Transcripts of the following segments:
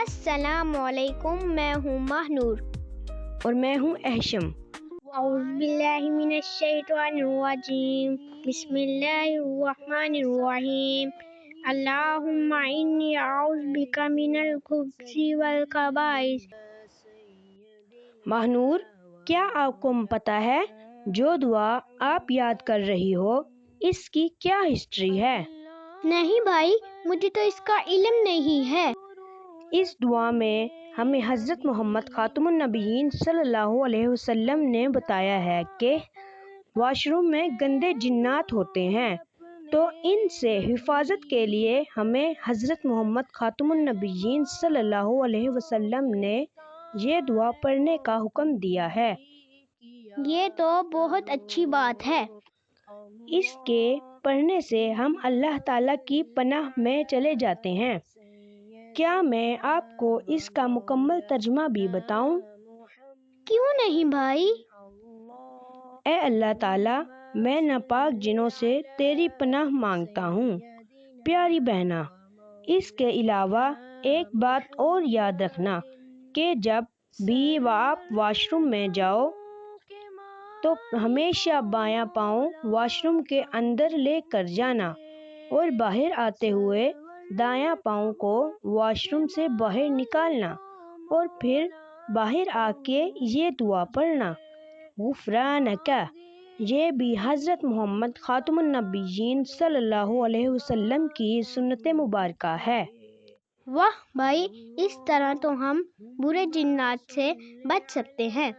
السلام علیکم، میں ہوں ماہنور اور میں ہوں احشم۔ اعوذ باللہ من الشیطان الرجیم، بسم اللہ الرحمن الرحیم۔ اللہم انی اعوذ بک من الخبث والخبائث۔ ماہنور، کیا آپ کو پتہ ہے جو دعا آپ یاد کر رہی ہو اس کی کیا ہسٹری ہے؟ نہیں بھائی، مجھے تو اس کا علم نہیں ہے۔ اس دعا میں ہمیں حضرت محمد خاتم النبیین صلی اللہ علیہ وسلم نے بتایا ہے کہ واش روم میں گندے جنات ہوتے ہیں، تو ان سے حفاظت کے لیے ہمیں حضرت محمد خاتم النبیین صلی اللہ علیہ وسلم نے یہ دعا پڑھنے کا حکم دیا ہے۔ یہ تو بہت اچھی بات ہے۔ اس کے پڑھنے سے ہم اللہ تعالیٰ کی پناہ میں چلے جاتے ہیں۔ کیا میں آپ کو اس کا مکمل ترجمہ بھی بتاؤں؟ کیوں نہیں بھائی؟ اے اللہ تعالیٰ، میں ناپاک جنوں سے تیری پناہ مانگتا ہوں۔ پیاری بہنا، اس کے علاوہ ایک بات اور یاد رکھنا کہ جب بھی آپ واش روم میں جاؤ تو ہمیشہ بایاں پاؤں واش روم کے اندر لے کر جانا اور باہر آتے ہوئے دایاں پاؤں کو واش روم سے باہر نکالنا اور پھر باہر آ کے یہ دعا پڑھنا، غفرانک۔ یہ بھی حضرت محمد خاتم النبیین صلی اللہ علیہ وسلم کی سنت مبارکہ ہے۔ واہ بھائی، اس طرح تو ہم برے جنات سے بچ سکتے ہیں۔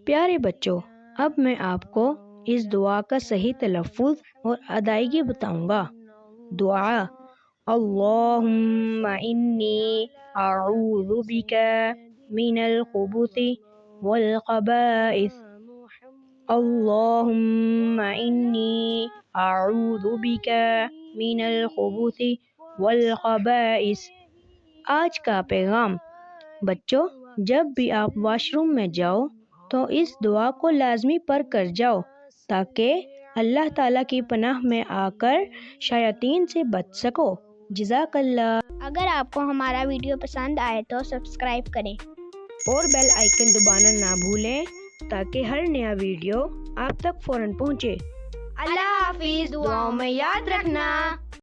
پیارے بچوں، اب میں آپ کو اس دعا کا صحیح تلفظ اور ادائیگی بتاؤں گا۔ دعا: اللہم انی اعوذ بک من الخبث والخبائث۔ اللہم انی اعوذ بک من الخبث والخبائث۔ آج کا پیغام: بچوں، جب بھی آپ واش روم میں جاؤ تو اس دعا کو لازمی پڑھ کر جاؤ تاکہ اللہ تعالیٰ کی پناہ میں آ کر شیاطین سے بچ سکو۔ جزاک اللہ۔ اگر آپ کو ہمارا ویڈیو پسند آئے تو سبسکرائب کریں اور بیل آئیکن دبانا نہ بھولیں تاکہ ہر نیا ویڈیو آپ تک فوراً پہنچے۔ اللہ حافظ، دعاؤں میں یاد رکھنا۔